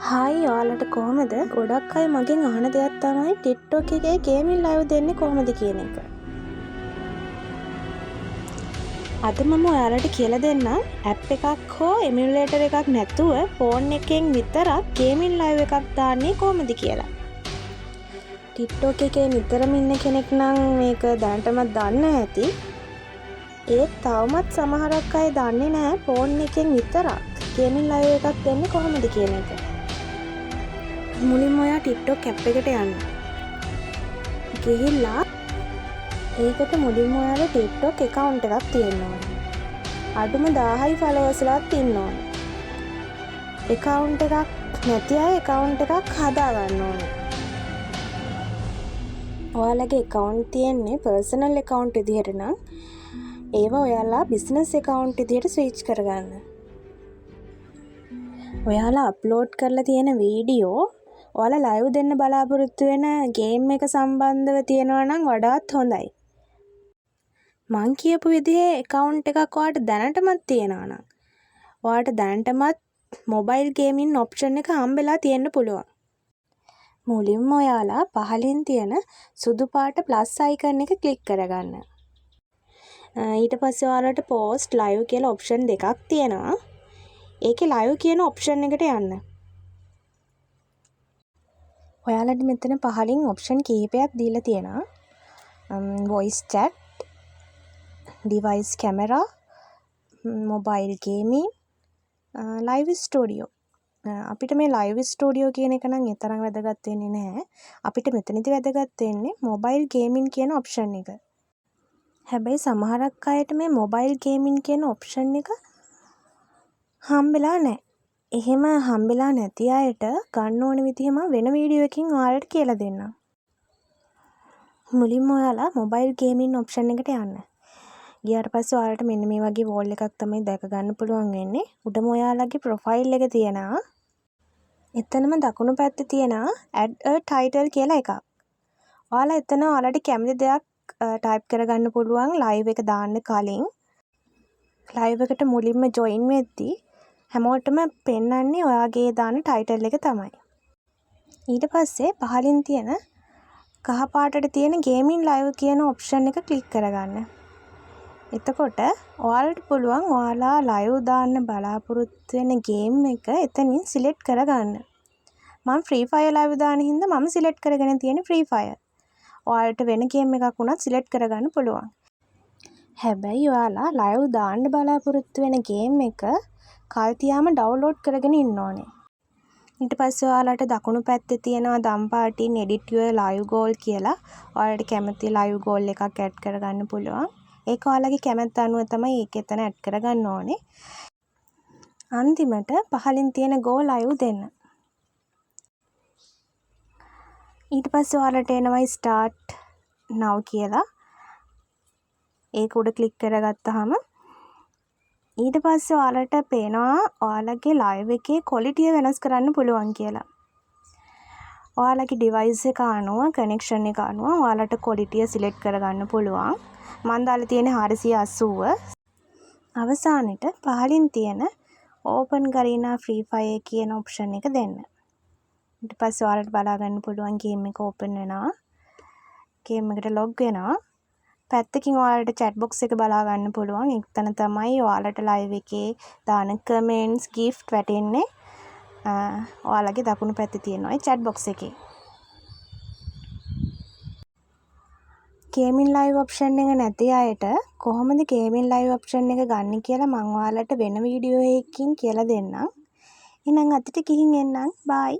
Hi ඔයාලට කොහොමද? ගොඩක් අය මගෙන් අහන දෙයක් තමයි TikTok එකේ ගේමින් ලයිව් දෙන්නේ කොහොමද කියන එක. අද මම ඔයාලට කියලා දෙන්නම් ඇප් එකක් හෝ එමියුලේටර් එකක් නැතුව ෆෝන් එකෙන් විතරක් ගේමින් ලයිව් එකක් දාන්නේ කොහොමද කියලා. TikTok එකේ නිතරම ඉන්න කෙනෙක් නම් මේක දැනටමත් දන්න ඇති. ඒත් තවමත් සමහරක් අය දන්නේ නැහැ ෆෝන් එකෙන් විතරක් ගේමින් ලයිව් එකක් දෙන්නේ කොහොමද කියන එක. මුලින්ම ඔයා TikTok ඇප් එකට යන්න. ගිහිල්ලා ඒකට මුලින්ම ඔයාලා TikTok account එකක් තියෙන්න ඕනේ. අඩුම 1000යි followers ඉන්න ඕනේ. account එකක් නැති අය account එකක් හදා ගන්න ඕනේ. ඔයාලගේ account තියෙන්නේ personal account විදිහට නම් ඒවා ඔයාලා business account විදිහට switch කරගන්න. ඔයාලා අප්ලෝඩ් කරලා තියෙන වීඩියෝ ඔයාලා ලයිව් දෙන්න බලාපොරොත්තු වෙන ගේම් එක සම්බන්ධව තියෙනවා නම් වඩාත් හොඳයි. මං කියපු විදිහේ account එකක් ඔයාලට දැනටමත් තියෙනවා නම් ඔයාලට දැනටමත් mobile gaming option එක හම්බෙලා තියෙන්න පුළුවන්. මුලින්ම ඔයාලා පහලින් තියෙන සුදු පාට plus icon එක click කරගන්න. ඊට පස්සේ ඔයාලට post live කියලා option දෙකක් තියෙනවා. ඒකේ live කියන option එකට යන්න. ඔයාලට මෙතන පහලින් option කිහිපයක් දීලා තියෙනවා. voice chat, device camera, mobile gaming, live studio. අපිට මේ live studio කියන එක නම් ඒ තරම් වැදගත් වෙන්නේ නැහැ. අපිට මෙතනදී වැදගත් වෙන්නේ mobile gaming කියන option එක. හැබැයි සමහරක් අයට මේ mobile gaming කියන option එක හම්බෙලා නැහැ. එහෙම හම්බෙලා නැති අයට ගන්න ඕන විදිහ මම වෙන වීඩියෝ එකකින් ඔයාලට කියලා දෙන්නම්. මුලින්ම ඔයාලා mobile gaming option එකට යන්න. ගියාට පස්සේ ඔයාලට මෙන්න මේ වගේ wall එකක් තමයි දැක ගන්න පුළුවන් වෙන්නේ. උඩම ඔයාලගේ profile එක තියෙනවා. එතනම දකුණු පැත්තේ තියෙනවා add a title කියලා එකක්. ඔයාලා එතන ඔයාලට කැමති දෙයක් type කරගන්න පුළුවන් live එක දාන්න කලින්. live එකට මුලින්ම join වෙද්දී හැමෝටම පෙන්වන්නේ ඔයාගේ දාන ටයිටල් එක තමයි. ඊට පස්සේ පහලින් තියෙන කහ පාටට තියෙන ගේමින් ලයිව් කියන ඔප්ෂන් එක ක්ලික් කරගන්න. එතකොට ඔයාලට පුළුවන් ඔයාලා ලයිව් දාන්න බලාපොරොත්තු වෙන ගේම් එක එතනින් සිලෙක්ට් කරගන්න. මම Free Fire ලයිව් දාන හින්දා මම සිලෙක්ට් කරගෙන තියෙන්නේ Free Fire. ඔයාලට වෙන ගේම් එකක් වුණත් සිලෙක්ට් කරගන්න පුළුවන්. හැබැයි ඔයාලා ලයිව් දාන්න බලාපොරොත්තු වෙන ගේම් එක කල්තියාම ඩවුන්ලෝඩ් කරගෙන ඉන්න ඕනේ. ඊට පස්සේ ඔයාලට දකුණු පැත්තේ තියෙනවා දම් පාටින් edit your live goal කියලා. ඔයාලට කැමති live goal එකක් ඇඩ් කරගන්න පුළුවන්. ඒක ඔයාලගේ කැමැත්ත අනුව තමයි ඒක එතන ඇඩ් කරගන්න ඕනේ. අන්තිමට පහලින් තියෙන go live දෙන්න. ඊට පස්සේ ඔයාලට එනවා start now කියලා. ඒක උඩ ක්ලික් කරගත්තාම ඊට පස්සේ ඔයාලට පේනවා ඔයාලගේ ලයිව් එකේ quality වෙනස් කරන්න පුළුවන් කියලා. ඔයාලගේ device එක අනුව connection එක අනුව ඔයාලට quality select කරගන්න පුළුවන්. මම දාලා තියෙන්නේ 480. අවසානෙට පහලින් තියෙන open Garena Free Fire කියන option එක දෙන්න. ඊට පස්සේ ඔයාලට බලා ගන්න පුළුවන් game එක open වෙනවා. game එකට log වෙනවා. පැත්තකින් ඔයාලට chat box එක බලා ගන්න පුළුවන්. එතන තමයි ඔයාලට live එකේ දාන comments gift වැටෙන්නේ. ඔයාලගේ දකුණු පැත්තේ තියෙනවා ඒ chat box එකේ. gaming live option එක නැති අයට කොහොමද gaming live option එක ගන්න කියලා මම ඔයාලට වෙන වීඩියෝ එකකින් කියලා දෙන්නම්. එහෙනම් අදට ගිහින් එන්නම්. bye.